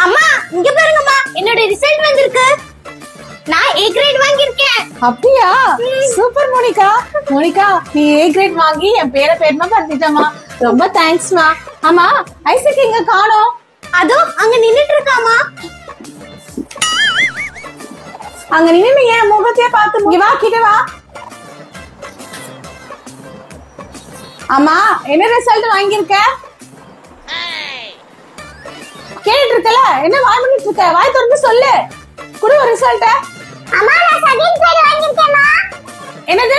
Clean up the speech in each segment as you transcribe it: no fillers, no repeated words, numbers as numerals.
அம்மா இங்க பாருங்கம்மா, என்னோட ரிசல்ட் வந்திருக்கு. நான் A கிரேட் வாங்கியிருக்கேன். அப்படியா? Super Monica. மோனிகா, நீ A கிரேட் வாங்கி என் பேரை பெருமை படுத்திட்டமா. ரொம்ப தேங்க்ஸ்மா. ஆமா, ஐசக் எங்க காணோம்? அதோ அங்க நின்னுட்டு இருக்காமா. அங்க நின்னு என் முகத்தையே பார்த்து இங்க வா, கிட்ட வா. ஆமா, என்ன ரிசல்ட் வாங்கியிருக்க? கேட்டுட்டு இருக்கல, என்ன வாய் பண்ணிட்டு இருக்க? வாய் திறந்து சொல்லு. குடு ஒரு ரிசல்ட்ட. அம்மா நான் செகண்ட் கிரேட் வாங்கியிருக்கேன்மா. என்னது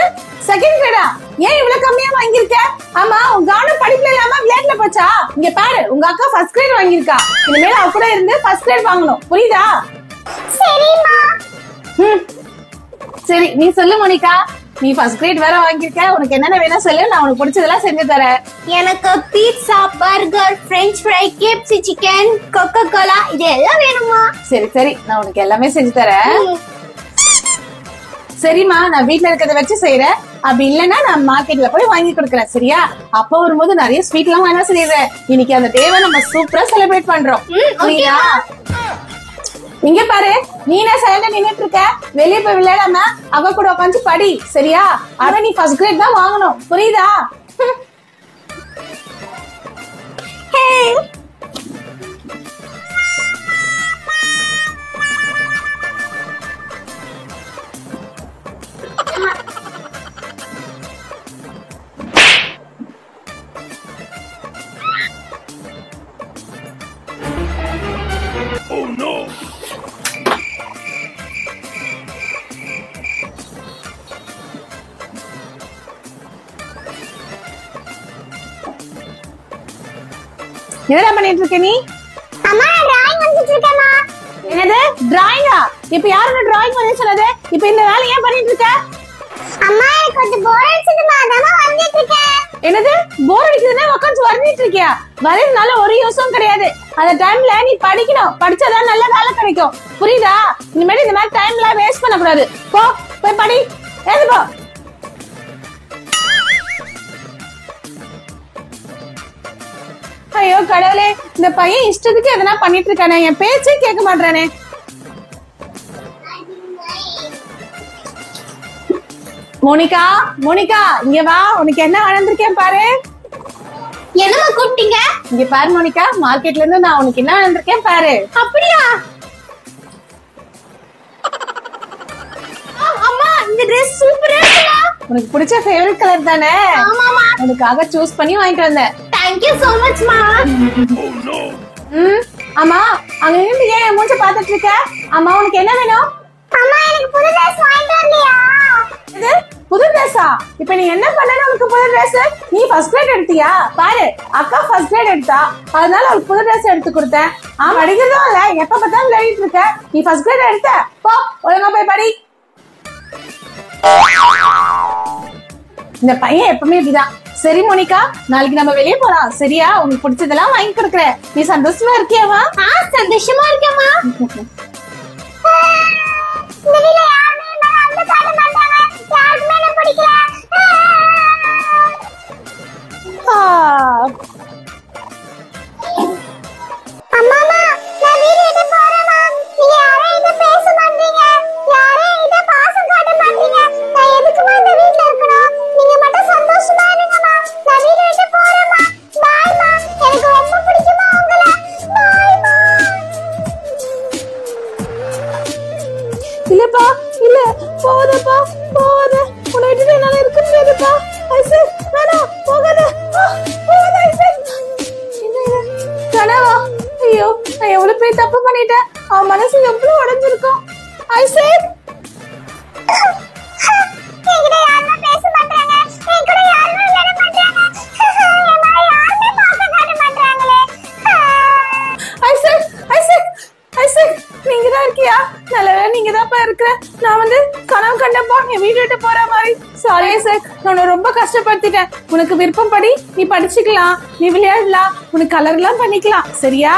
செகண்ட் கிரேடா? ஏன் இவ்வளவு கம்மியா வாங்கியிருக்க? ஆமா, உங்க கவனம் படிப்புல இல்லாம விளையாட்டுல போச்சா? இங்க பாரு, உங்க அக்கா ஃபர்ஸ்ட் கிரேட் வாங்கியிருக்கா. இனிமேல் அவ கூட இருந்து ஃபர்ஸ்ட் கிரேட் வாங்கணும், புரியுதா? சரிம்மா. சரி, நீ சொல்லு மோனிகா. நீ ஃபர்ஸ்ட் கிரேட் வேற வாங்கியிருக்க. உனக்கு என்னென்ன வேணும் சொல்லு, நான் உனக்கு பிடிச்சதெல்லாம் செஞ்சு தரேன். எனக்கு pizza, burger, French fry, KFC chicken, Coca Cola இது எல்லாம் வேணுமா? சரி சரி, நான் உனக்கு எல்லாமே செஞ்சு தரேன். சரிம்மா, நான் வீட்ல இருக்கிறத வச்சு செய்யறேன். அப்படி இல்லன்னா நான் மார்க்கெட்ல போய் வாங்கி கொடுக்கறேன், சரியா? அப்ப வரும்போது நிறைய ஸ்வீட் எல்லாம் வாங்க சொல்லிடுறேன். இன்னைக்கு அந்த டேவை நம்ம சூப்பரா செலிப்ரேட் பண்றோம். புரியுதா? இங்க பாரு, நீ என்ன சைலண்டா நின்னுட்டு இருக்க? வெளியே போய் விளையாடாம அவ கூட உட்காந்து படி, சரியா? ஆனா நீ ஃபர்ஸ்ட் கிரேட் தான் வாங்கணும், புரியுதா? என்னடா பண்ணிட்டு இருக்க நீ? அம்மா டிராயிங் வரைஞ்சிட்டு இருக்கேன்மா. என்னது டிராயிங்கா? இப்ப யாரோட டிராயிங் வரைய சொன்னது? இப்ப இந்த வேலை ஏன் பண்ணிட்டு இருக்க? அம்மா எனக்கு கொஞ்சம் போர் அடிச்சதுமா, அதான் வரைஞ்சிட்டு இருக்கேன். என்னது போர் அடிக்குதுன்னா உட்காந்து வரைஞ்சிட்டு இருக்கியா? வரையறதுனால ஒரு யூஸும் கிடையாது. அந்த டைம்ல நீ படிக்கணும், படிச்சாதான் நல்ல வேலை கிடைக்கும், புரியுதா? இனிமேல் இந்த மாதிரி டைம்ல வேஸ்ட் பண்ண கூடாது. போ போய் படி, எழுது போ. ஐயோ கடவுளே, இந்த பையன் இஷ்டத்துக்கு எதனா பண்ணிட்டு இருக்கானே, என் பேச்சே கேட்க மாட்டானே. மோனிகா, மோனிகா இங்க வா, உனக்கு என்ன வளர்ந்துருக்கேன் பாரு. என்னம்மா கூப்பிட்டீங்க? இங்க பாரு மோனிகா, மார்க்கெட்ல இருந்து நான் உனக்கு என்ன வளர்ந்துருக்கேன் பாரு. அப்படியா? அம்மா இந்த Dress சூப்பரா இருக்குமா. உனக்கு பிடிச்ச ஃபேவரட் கலர் தானே? ஆமாமா. உனக்காக சூஸ் பண்ணி வாங்கிட்டு வந்தேன். Thank you so much மா. ஆமா, அங்க நின்று ஏன் மூஞ்ச பாத்துட்டு இருக்க? அம்மா உனக்கு என்ன வேணும்? அம்மா எனக்கு புது Dress வாங்கிட்டு வரலையா? இது புது ட்ரெஸ்ஸா? இப்ப நீ என்ன பண்ணன? உனக்கு புது ட்ரெஸ்? நீ ஃபர்ஸ்ட் கிரேட் எடுத்தியா? பாரு, அக்கா ஃபர்ஸ்ட் கிரேட் எடுத்தா, அதனால அவளுக்கு புது ட்ரெஸ் எடுத்து கொடுத்தேன். ஆமா, படிக்கிறதும் இல்ல, எப்ப பார்த்தாலும் விளையாடிட்டு இருக்க. நீ ஃபர்ஸ்ட் கிரேட் எடுத்த, போ ஒழுங்கா போய் படி. இந்த பையன் எப்பவுமே இப்படிதான். சரி மோனிகா, நாளைக்கு நம்ம வெளியே போலாம், சரியா? உனக்கு பிடிச்சதெல்லாம் வாங்கி கொடுக்குறேன். நீ சந்தோஷமா இருக்கியாமா? சந்தோஷமா இருக்கேம்மா. இந்த வீட்ல யாருமே என்ன அந்த காட்ட மாட்டாங்க. யாருக்குமே என்ன பிடிக்கல. அம்மா நான் வீடு விட்டு போறேம்மா. நீங்க யாரும் என்கிட்ட பேச மாட்டீங்க, யாரும் என்கிட்ட பாசம் காட்ட மாட்டீங்க. நான் எதுக்குமா இந்த வீட்ல இருக்கணும்? நீங்க மட்டும் சந்தோஷமா இருங்கம்மா. நான் வீடு விட்டு போறேம்மா. பாய்மா. எனக்கு ரொம்ப பிடிக்குமா உங்களை. பாய்மா. இல்லப்பா, இல்ல, போதப்பா, போத. உன்னை விட்டுட்டு என்னால இருக்க முடியாதுப்பா. ஐசக், வேணாம், போகாத. போகாத ஐசக். கனவா? ஐயோ, நான் எவ்வளவு பெரிய தப்பு பண்ணிட்டேன். அவன் மனசு எவ்வளவு உடைஞ்சிருக்கும். ஐசக், என்கிட்ட யாருமே பேச மாட்டாங்க. என் கூட யாருமே விளையாட மாட்டாங்க. என்னை யாருமே பாசம் காட்ட மாட்டாங்களே. ஐசக், ஐசக், ஐசக், நீங்க தான் இருக்கியா? நல்லவே நீங்க தான் இருக்கிற. நான் வந்து கனவு கண்டப்போ என் வீடு விட்டு போற மாதிரி. சாரி ஐசக், நான் ரொம்ப கஷ்டப்படுத்திட்டேன். உனக்கு விருப்பம் படி நீ படிச்சுக்கலாம், நீ விளையாடலாம், உனக்கு கலர் எல்லாம் பண்ணிக்கலாம், சரியா?